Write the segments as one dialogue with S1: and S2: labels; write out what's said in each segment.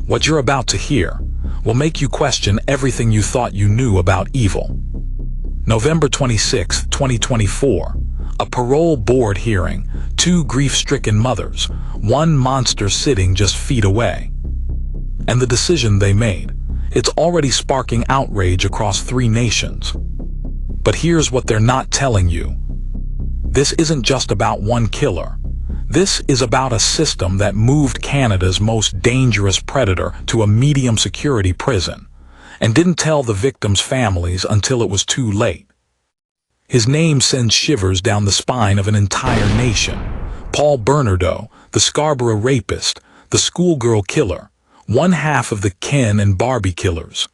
S1: What you're about to hear will make you question everything you thought you knew about evil. November 26, 2024, a parole board hearing, 2 grief-stricken mothers, 1 monster sitting just feet away. And the decision they made, it's already sparking outrage across 3 nations. But here's what they're not telling you. This isn't just about one killer. This is about a system that moved Canada's most dangerous predator to a medium-security prison, and didn't tell the victims' families until it was too late. His name sends shivers down the spine of an entire nation. Paul Bernardo, the Scarborough rapist, the schoolgirl killer, one half of the Ken and Barbie killers.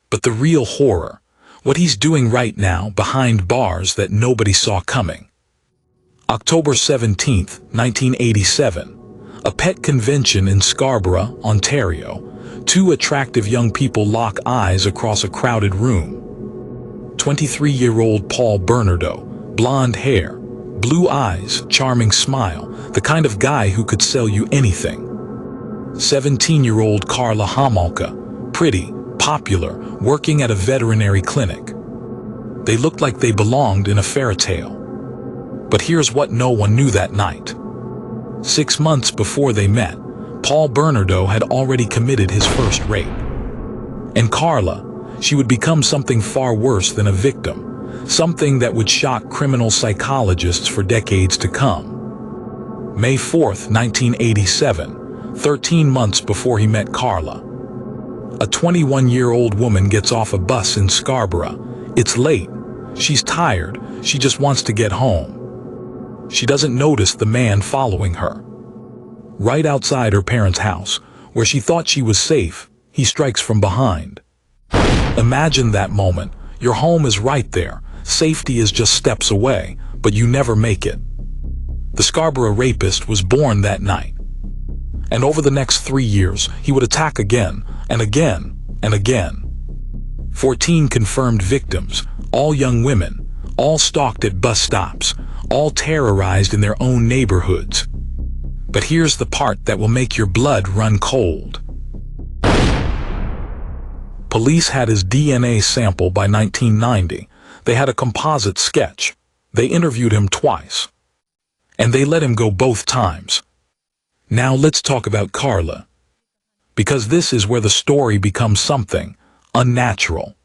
S1: But the real horror, what he's doing right now behind bars that nobody saw coming. October 17, 1987, a pet convention in Scarborough, Ontario. 2 attractive young people lock eyes across a crowded room. 23-year-old Paul Bernardo, blonde hair, blue eyes, charming smile, the kind of guy who could sell you anything. 17-year-old Carla Homolka, pretty, popular, working at a veterinary clinic. They looked like they belonged in a fairy tale. But here's what no one knew that night. 6 months before they met, Paul Bernardo had already committed his first rape. And Carla, she would become something far worse than a victim, something that would shock criminal psychologists for decades to come. May 4, 1987, 13 months before he met Carla. A 21-year-old woman gets off a bus in Scarborough. It's late. She's tired. She just wants to get home. She doesn't notice the man following her. Right outside her parents' house, where she thought she was safe, he strikes from behind. Imagine that moment. Your home is right there. Safety is just steps away, but you never make it. The Scarborough rapist was born that night. And over the next 3 years, he would attack again, and again, and again. 14 confirmed victims, all young women, all stalked at bus stops, all terrorized in their own neighborhoods. But here's the part that will make your blood run cold. Police had his DNA sample by 1990. They had a composite sketch. They interviewed him twice. And they let him go both times. Now let's talk about Carla. Because this is where the story becomes something unnatural.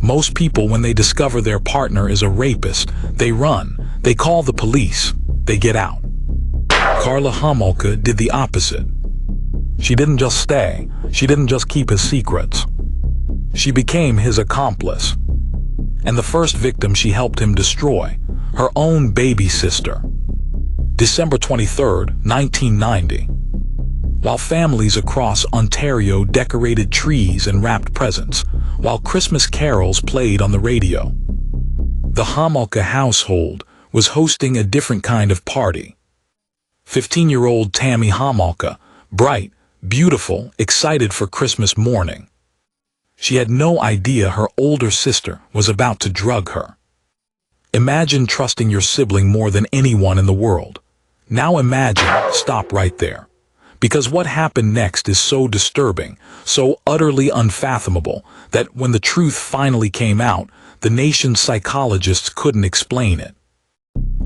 S1: Most people, when they discover their partner is a rapist, they run, they call the police, they get out. Carla Homolka did the opposite. She didn't just stay, she didn't just keep his secrets. She became his accomplice. And the first victim she helped him destroy, her own baby sister. December 23, 1990. While families across Ontario decorated trees and wrapped presents, while Christmas carols played on the radio, the Homolka household was hosting a different kind of party. 15-year-old Tammy Homolka, bright, beautiful, excited for Christmas morning. She had no idea her older sister was about to drug her. Imagine trusting your sibling more than anyone in the world. Now imagine, stop right there. Because what happened next is so disturbing, so utterly unfathomable, that when the truth finally came out, the nation's psychologists couldn't explain it.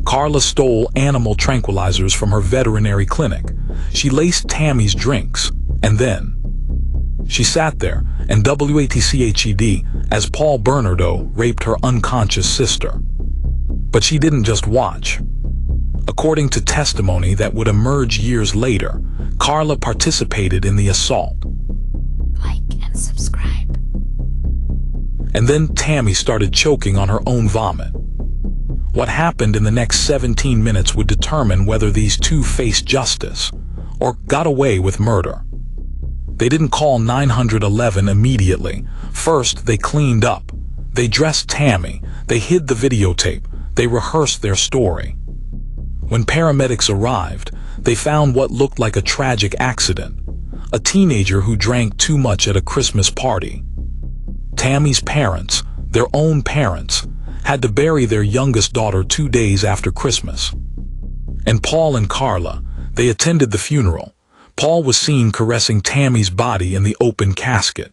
S1: Carla stole animal tranquilizers from her veterinary clinic. She laced Tammy's drinks, and then she sat there and WATCHED as Paul Bernardo raped her unconscious sister. But she didn't just watch. According to testimony that would emerge years later, Carla participated in the assault.
S2: Like and subscribe.
S1: And then Tammy started choking on her own vomit. What happened in the next 17 minutes would determine whether these 2 faced justice or got away with murder. They didn't call 911 immediately. First, they cleaned up. They dressed Tammy. They hid the videotape. They rehearsed their story. When paramedics arrived, they found what looked like a tragic accident. A teenager who drank too much at a Christmas party. Tammy's parents, their own parents, had to bury their youngest daughter 2 days after Christmas. And Paul and Carla, they attended the funeral, Paul was seen caressing Tammy's body in the open casket.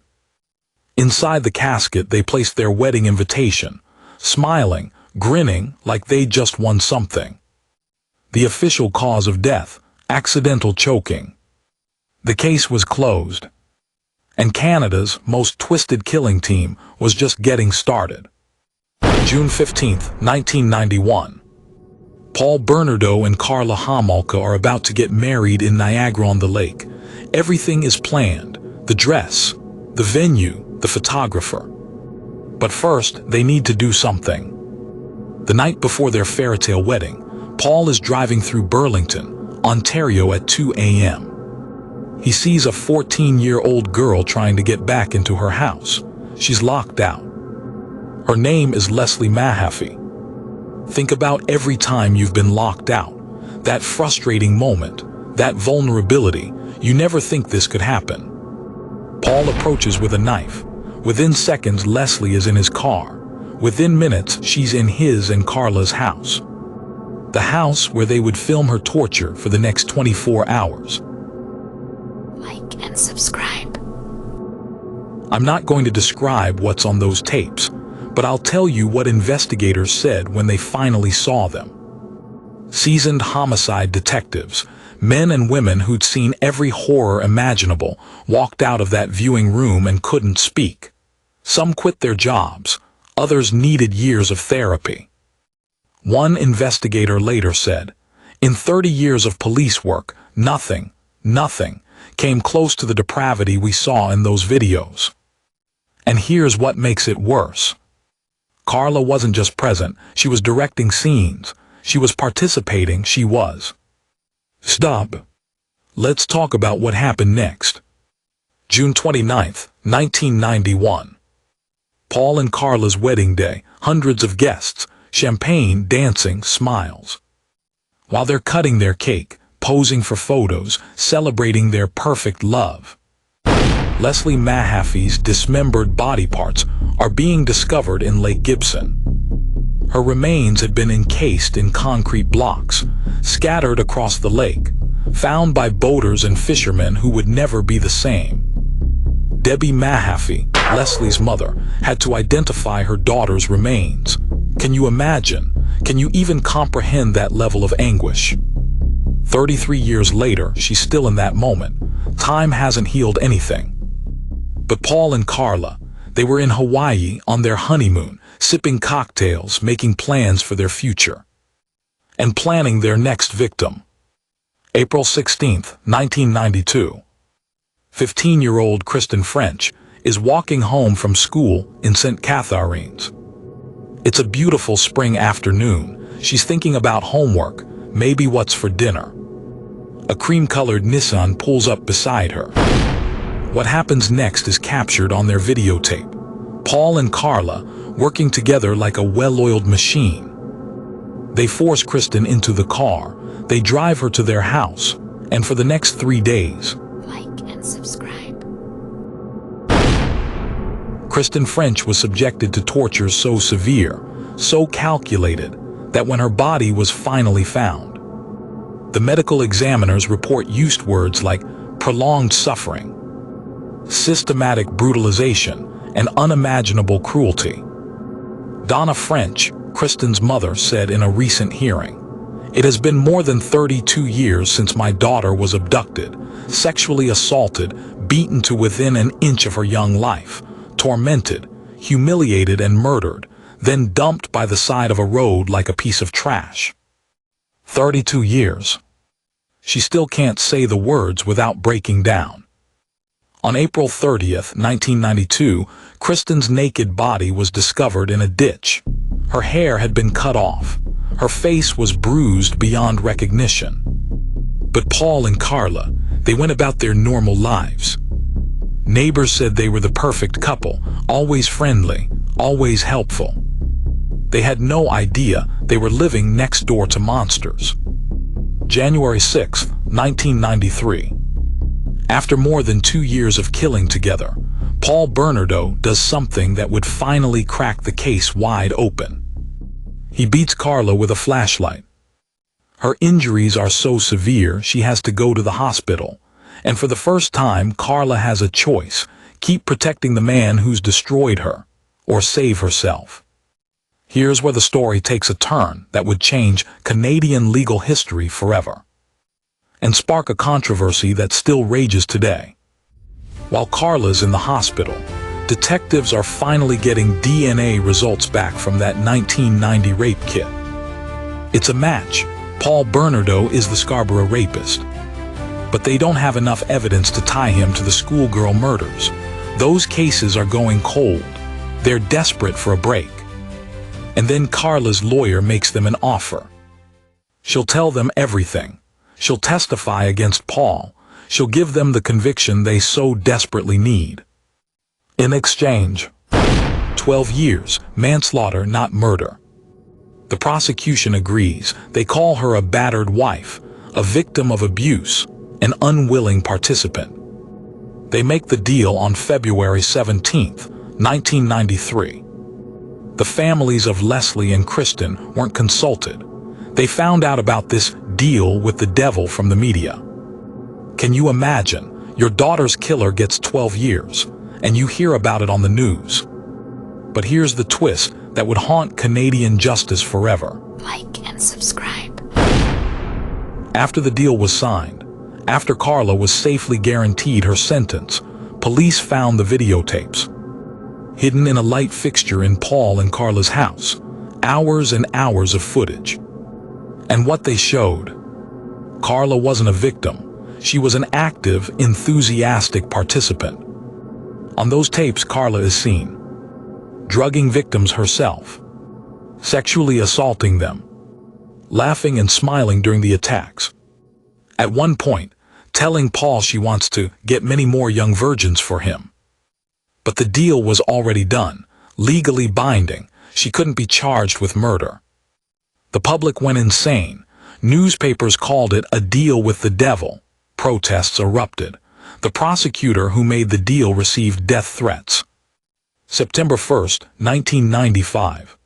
S1: Inside the casket, they placed their wedding invitation, smiling, grinning like they'd just won something. The official cause of death, accidental choking. The case was closed, and Canada's most twisted killing team was just getting started. June 15, 1991. Paul Bernardo and Carla Homolka are about to get married in Niagara-on-the-Lake. Everything is planned, the dress, the venue, the photographer. But first, they need to do something. The night before their fairytale wedding, Paul is driving through Burlington, Ontario at 2 a.m. He sees a 14-year-old girl trying to get back into her house. She's locked out. Her name is Leslie Mahaffey. Think about every time you've been locked out. That frustrating moment, that vulnerability. You never think this could happen. Paul approaches with a knife. Within seconds, Leslie is in his car. Within minutes, she's in his and Carla's house. The house where they would film her torture for the next 24 hours.
S2: Like and subscribe.
S1: I'm not going to describe what's on those tapes, but I'll tell you what investigators said when they finally saw them. Seasoned homicide detectives, men and women who'd seen every horror imaginable, walked out of that viewing room and couldn't speak. Some quit their jobs, others needed years of therapy. One investigator later said, "In 30 years of police work, nothing came close to the depravity we saw in those videos." And here's what makes it worse. Carla wasn't just present, she was directing scenes. She was participating, she was. Stop. Let's talk about what happened next. June 29th, 1991. Paul and Carla's wedding day, hundreds of guests, champagne, dancing, smiles. While they're cutting their cake, posing for photos, celebrating their perfect love, Leslie Mahaffey's dismembered body parts are being discovered in Lake Gibson. Her remains had been encased in concrete blocks, scattered across the lake, found by boaters and fishermen who would never be the same. Debbie Mahaffey, Leslie's mother, had to identify her daughter's remains. Can you imagine? Can you even comprehend that level of anguish? 33 years later, she's still in that moment. Time hasn't healed anything. But Paul and Carla, they were in Hawaii on their honeymoon, sipping cocktails, making plans for their future, and planning their next victim. April 16th, 1992. 15-year-old Kristen French is walking home from school in St. Catharines. It's a beautiful spring afternoon. She's thinking about homework, maybe what's for dinner. A cream-colored Nissan pulls up beside her. What happens next is captured on their videotape. Paul and Carla working together like a well-oiled machine. They force Kristen into the car. They drive her to their house, and for the next 3 days,
S2: Like and subscribe.
S1: Kristen French was subjected to torture so severe, so calculated, that when her body was finally found, the medical examiners report used words like prolonged suffering, systematic brutalization, and unimaginable cruelty. Donna French, Kristen's mother, said in a recent hearing, "It has been more than 32 years since my daughter was abducted, sexually assaulted, beaten to within an inch of her young life, tormented, humiliated, and murdered, then dumped by the side of a road like a piece of trash." 32 years. She still can't say the words without breaking down. On April 30th, 1992, Kristen's naked body was discovered in a ditch. Her hair had been cut off. Her face was bruised beyond recognition. But Paul and Carla, they went about their normal lives. Neighbors said they were the perfect couple, always friendly, always helpful. They had no idea they were living next door to monsters. January 6, 1993. After more than 2 years of killing together, Paul Bernardo does something that would finally crack the case wide open. He beats Carla with a flashlight. Her injuries are so severe she has to go to the hospital, And for the first time, Carla has a choice: keep protecting the man who's destroyed her, or save herself. Here's where the story takes a turn that would change Canadian legal history forever, and spark a controversy that still rages today. While Carla's in the hospital, detectives are finally getting DNA results back from that 1990 rape kit. It's a match. Paul Bernardo is the Scarborough rapist. But they don't have enough evidence to tie him to the schoolgirl murders. Those cases are going cold. They're desperate for a break. And then Carla's lawyer makes them an offer. She'll tell them everything. She'll testify against Paul. She'll give them the conviction they so desperately need. In exchange, 12 years, manslaughter, not murder. The prosecution agrees. They call her a battered wife, a victim of abuse, an unwilling participant. They make the deal on February 17, 1993. The families of Leslie and Kristen weren't consulted. They found out about this deal with the devil from the media. Can you imagine? Your daughter's killer gets 12 years, and you hear about it on the news. But here's the twist that would haunt Canadian justice forever.
S2: Like and subscribe.
S1: After the deal was signed, after Carla was safely guaranteed her sentence, police found the videotapes, hidden in a light fixture in Paul and Carla's house. Hours and hours of footage. And what they showed: Carla wasn't a victim. She was an active, enthusiastic participant. On those tapes, Carla is seen drugging victims herself, sexually assaulting them, laughing and smiling during the attacks. At one point, telling Paul she wants to get many more young virgins for him. But the deal was already done, legally binding. She couldn't be charged with murder. The public went insane. Newspapers called it a deal with the devil. Protests erupted. The prosecutor who made the deal received death threats. September 1, 1995.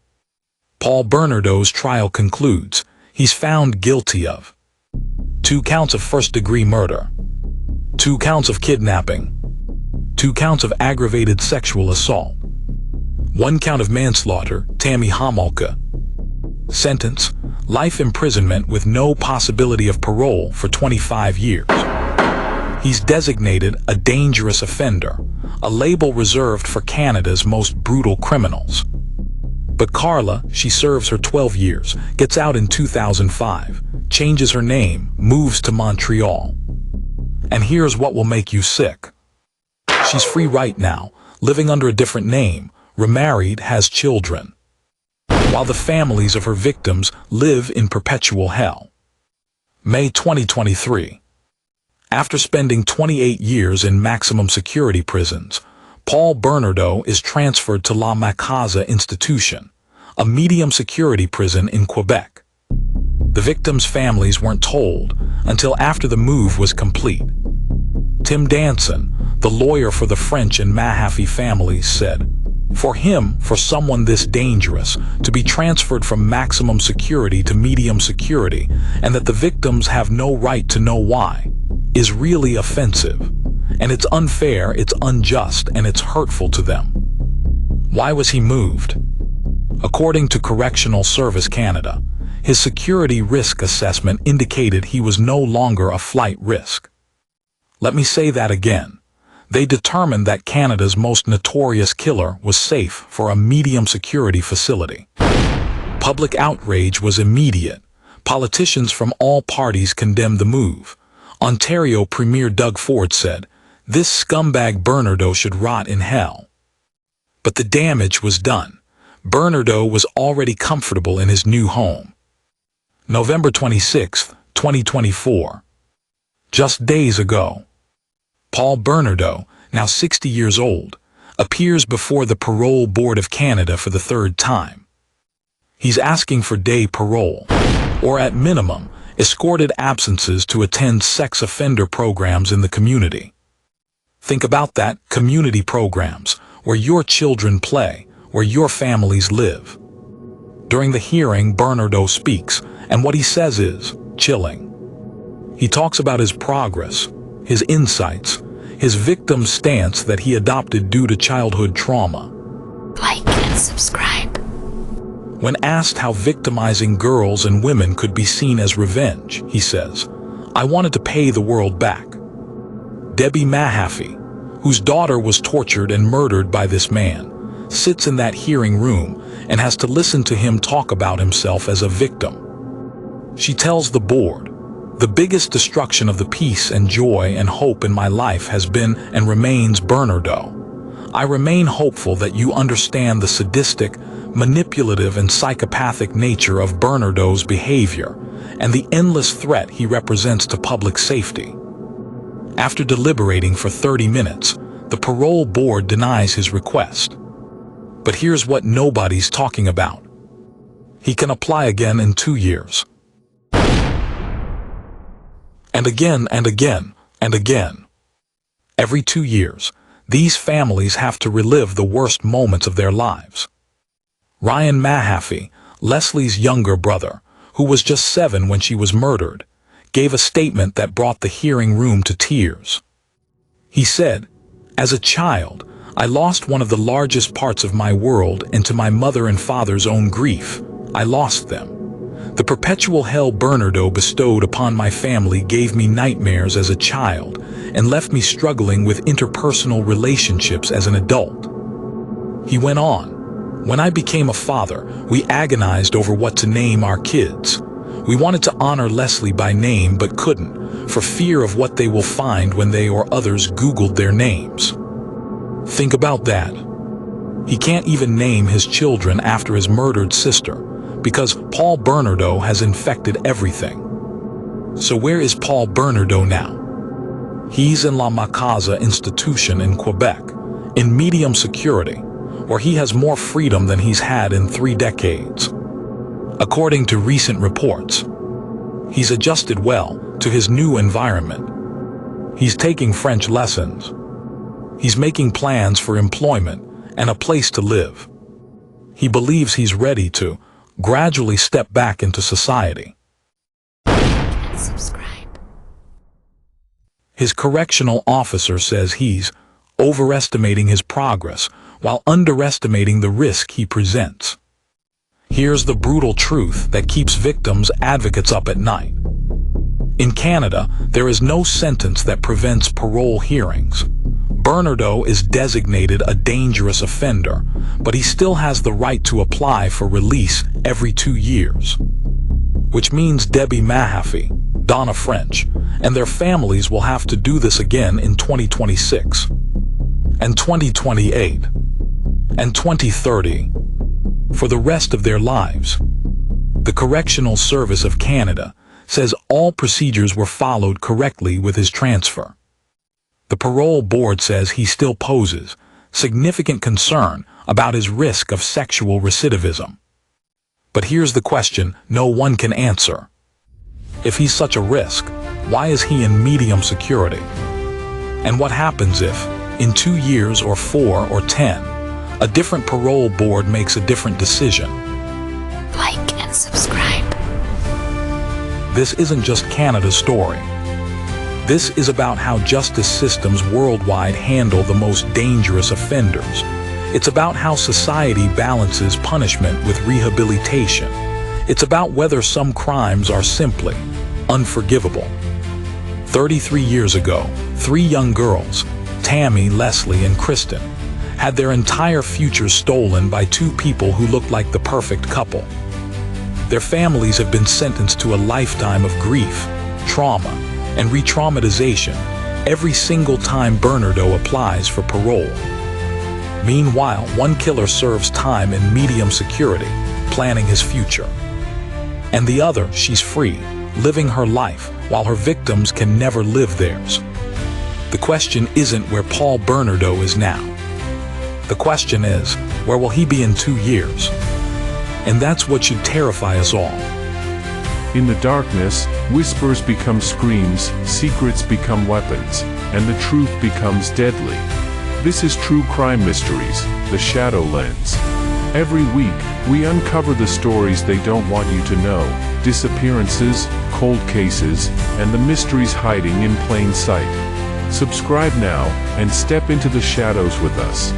S1: Paul Bernardo's trial concludes. He's found guilty of 2 counts of first-degree murder, 2 counts of kidnapping, 2 counts of aggravated sexual assault, 1 count of manslaughter, Tammy Homolka. Sentence: life imprisonment with no possibility of parole for 25 years. He's designated a dangerous offender, a label reserved for Canada's most brutal criminals. But Carla, she serves her 12 years, gets out in 2005, changes her name, moves to Montreal. And here's what will make you sick. She's free right now, living under a different name, remarried, has children, while the families of her victims live in perpetual hell. May 2023. After spending 28 years in maximum security prisons, Paul Bernardo is transferred to La Macaza Institution, a medium security prison in Quebec. The victims' families weren't told until after the move was complete. Tim Danson, the lawyer for the French and Mahaffey families, said, for someone this dangerous, to be transferred from maximum security to medium security, and that the victims have no right to know why, is really offensive. And it's unfair, it's unjust, and it's hurtful to them. Why was he moved? According to Correctional Service Canada, his security risk assessment indicated he was no longer a flight risk. Let me say that again. They determined that Canada's most notorious killer was safe for a medium security facility. Public outrage was immediate. Politicians from all parties condemned the move. Ontario Premier Doug Ford said, "This scumbag Bernardo should rot in hell." But the damage was done. Bernardo was already comfortable in his new home. November 26, 2024. Just days ago, Paul Bernardo, now 60 years old, appears before the Parole Board of Canada for the 3rd time. He's asking for day parole, or at minimum, escorted absences to attend sex offender programs in the community. Think about that, community programs, where your children play, where your families live. During the hearing, Bernardo speaks, and what he says is chilling. He talks about his progress, his insights, his victim's stance that he adopted due to childhood trauma.
S2: Like and subscribe.
S1: When asked how victimizing girls and women could be seen as revenge, he says, "I wanted to pay the world back." Debbie Mahaffey, whose daughter was tortured and murdered by this man, sits in that hearing room and has to listen to him talk about himself as a victim. She tells the board, "The biggest destruction of the peace and joy and hope in my life has been and remains Bernardo. I remain hopeful that you understand the sadistic, manipulative and psychopathic nature of Bernardo's behavior and the endless threat he represents to public safety." After deliberating for 30 minutes, the parole board denies his request. But here's what nobody's talking about. He can apply again in 2 years. And again and again and again. Every 2 years, these families have to relive the worst moments of their lives. Ryan Mahaffey, Leslie's younger brother, who was just 7 when she was murdered, gave a statement that brought the hearing room to tears. He said, "As a child, I lost one of the largest parts of my world, and to my mother and father's own grief, I lost them. The perpetual hell Bernardo bestowed upon my family gave me nightmares as a child and left me struggling with interpersonal relationships as an adult." He went on, "When I became a father, we agonized over what to name our kids. We wanted to honor Leslie by name but couldn't, for fear of what they will find when they or others Googled their names." Think about that. He can't even name his children after his murdered sister, because Paul Bernardo has infected everything. So where is Paul Bernardo now? He's in La Macaza institution in Quebec, in medium security, where he has more freedom than he's had in 3 decades. According to recent reports, he's adjusted well to his new environment. He's taking French lessons. He's making plans for employment and a place to live. He believes he's ready to gradually step back into society.
S2: And subscribe.
S1: His correctional officer says he's overestimating his progress while underestimating the risk he presents. Here's the brutal truth that keeps victims' advocates up at night. In Canada, there is no sentence that prevents parole hearings. Bernardo is designated a dangerous offender, but he still has the right to apply for release every 2 years. Which means Debbie Mahaffey, Donna French, and their families will have to do this again in 2026, and 2028, and 2030, for the rest of their lives. The Correctional Service of Canada says all procedures were followed correctly with his transfer. The Parole Board says he still poses significant concern about his risk of sexual recidivism. But here's the question no one can answer. If he's such a risk, why is he in medium security? And what happens if, in 2 years or 4 or 10, a different parole board makes a different decision?
S2: Like and subscribe.
S1: This isn't just Canada's story. This is about how justice systems worldwide handle the most dangerous offenders. It's about how society balances punishment with rehabilitation. It's about whether some crimes are simply unforgivable. 33 years ago, 3 young girls, Tammy, Leslie, and Kristen, had their entire futures stolen by 2 people who looked like the perfect couple. Their families have been sentenced to a lifetime of grief, trauma, and re-traumatization every single time Bernardo applies for parole. Meanwhile, one killer serves time in medium security, planning his future. And the other, she's free, living her life, while her victims can never live theirs. The question isn't where Paul Bernardo is now. The question is, where will he be in 2 years? And that's what should terrify us all.
S3: In the darkness, whispers become screams, secrets become weapons, and the truth becomes deadly. This is True Crime Mysteries, The Shadow Lens. Every week, we uncover the stories they don't want you to know, disappearances, cold cases, and the mysteries hiding in plain sight. Subscribe now, and step into the shadows with us.